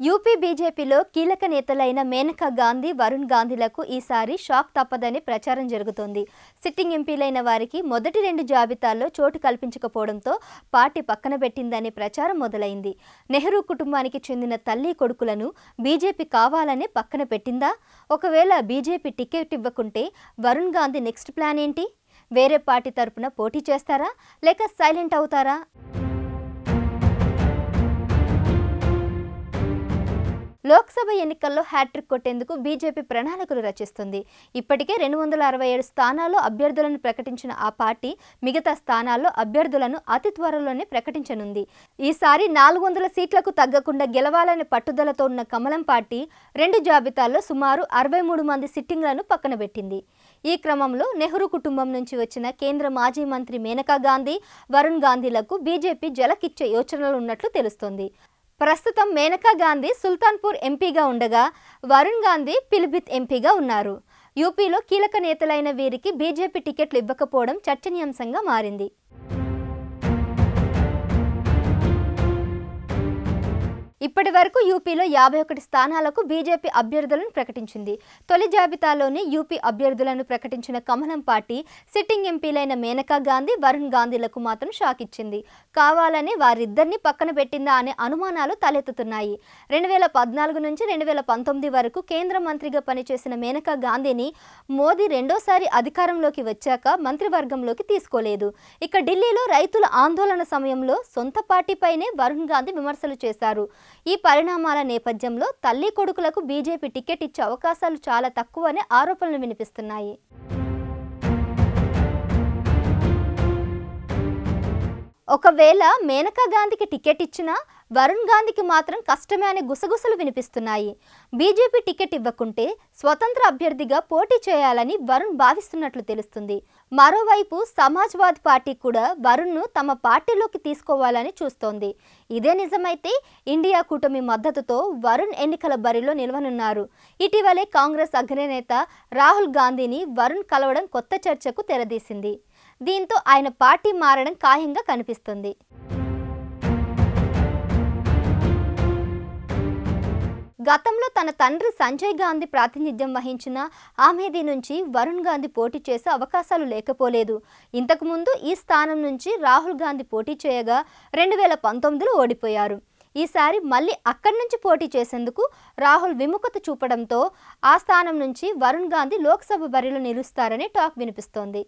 UP బీజేపీలో కీలక నేతలైన మేనకా గాంధీ, వరుణ్ గాంధీలకు ఈసారి షాక్ తప్పదని ప్రచారం జరుగుతోంది. సిట్టింగ్ ఎంపీలైన వారికి మొదటి 2 జాబితాల్లో చోటు కల్పించకపోవడంతో పార్టీ పక్కన పెట్టిందనే ప్రచారం మొదలైంది. నెహ్రూ కుటుంబానికి చెందిన తల్లి కొడుకులను బీజేపీ కావాలనే పక్కన పెట్టిందా? ఒకవేళ బీజేపీ టికెట్ ఇవ్వకుంటే వరుణ్ గాంధీ నెక్స్ట్ ప్లాన్ ఏంటి? వేరే పార్టీ తరపున పోటీ చేస్తారా లేక సైలెంట్ అవుతారా? లోక్సభ ఎన్నికల్లో హ్యాట్రిక్ కొట్టేందుకు బీజేపీ ప్రణాళికలు రచిస్తుంది. ఇప్పటికే 267 స్థానాల్లో అభ్యర్థులను ప్రకటించిన ఆ పార్టీ మిగతా స్థానాల్లో అభ్యర్థులను అతి త్వరలోనే ప్రకటించనుంది. ఈసారి 400 సీట్లకు తగ్గకుండా గెలవాలనే పట్టుదలతో ఉన్న కమలం పార్టీ 2 జాబితాల్లో సుమారు 63 మంది సిట్టింగ్లను పక్కనబెట్టింది. ఈ క్రమంలో నెహ్రూ కుటుంబం నుంచి వచ్చిన కేంద్ర మాజీ మంత్రి మేనకా గాంధీ, వరుణ్ గాంధీలకు బీజేపీ జలకిచ్చే యోచనలు ఉన్నట్లు తెలుస్తోంది. ప్రస్తుతం మేనకా గాంధీ సుల్తాన్పూర్ ఎంపీగా ఉండగా వరుణ్ గాంధీ పిలిభిత్ ఎంపీగా ఉన్నారు. యూపీలో కీలక నేతలైన వీరికి బీజేపీ టికెట్లు ఇవ్వకపోవడం చర్చనీయాంశంగా మారింది. ఇప్పటి వరకు యూపీలో 51 స్థానాలకు బీజేపీ అభ్యర్థులను ప్రకటించింది. తొలి జాబితాలోని యూపీ అభ్యర్థులను ప్రకటించిన కమలం పార్టీ సిట్టింగ్ ఎంపీలైన మేనకా గాంధీ, వరుణ్ గాంధీలకు మాత్రం షాక్ ఇచ్చింది. కావాలని వారిద్దరిని పక్కన పెట్టిందా అనే అనుమానాలు తలెత్తుతున్నాయి. 2014 నుంచి 2019 వరకు కేంద్ర మంత్రిగా పనిచేసిన మేనకా గాంధీని మోదీ రెండోసారి అధికారంలోకి వచ్చాక మంత్రివర్గంలోకి తీసుకోలేదు. ఇక ఢిల్లీలో రైతుల ఆందోళన సమయంలో సొంత పార్టీపైనే వరుణ్ గాంధీ విమర్శలు చేశారు. ఈ పరిణామాల నేపథ్యంలో తల్లి కొడుకులకు బీజేపీ టికెట్ ఇచ్చే అవకాశాలు చాలా తక్కువనే ఆరోపణలు వినిపిస్తున్నాయి. ఒకవేళ మేనకా గాంధీకి టికెట్ ఇచ్చినా వరుణ్ గాంధీకి మాత్రం కష్టమే అనే గుసగుసలు వినిపిస్తున్నాయి. బీజేపీ టికెట్ ఇవ్వకుంటే స్వతంత్ర అభ్యర్థిగా పోటీ చేయాలని వరుణ్ భావిస్తున్నట్లు తెలుస్తుంది. మరోవైపు సమాజ్వాదీ పార్టీ కూడా వరుణ్ను తమ పార్టీలోకి తీసుకోవాలని చూస్తోంది. ఇదే నిజమైతే ఇండియా కూటమి మద్దతుతో వరుణ్ ఎన్నికల బరిలో నిలవనున్నారు. ఇటీవలే కాంగ్రెస్ అగ్రనేత రాహుల్ గాంధీని వరుణ్ కలవడం కొత్త చర్చకు తెరదీసింది. దీంతో ఆయన పార్టీ మారడం ఖాయంగా కనిపిస్తుంది. గతంలో తన తండ్రి సంజయ్ గాంధీ ప్రాతినిధ్యం వహించిన ఆమేథీ నుంచి వరుణ్ గాంధీ పోటీ చేసే అవకాశాలు లేకపోలేదు. ఇంతకుముందు ఈ స్థానం నుంచి రాహుల్ గాంధీ పోటీ చేయగా 2019లో ఓడిపోయారు. ఈసారి మళ్ళీ అక్కడి నుంచి పోటీ చేసేందుకు రాహుల్ విముఖత చూపడంతో ఆ స్థానం నుంచి వరుణ్ గాంధీ లోక్సభ బరిలో నిలుస్తారని టాక్ వినిపిస్తోంది.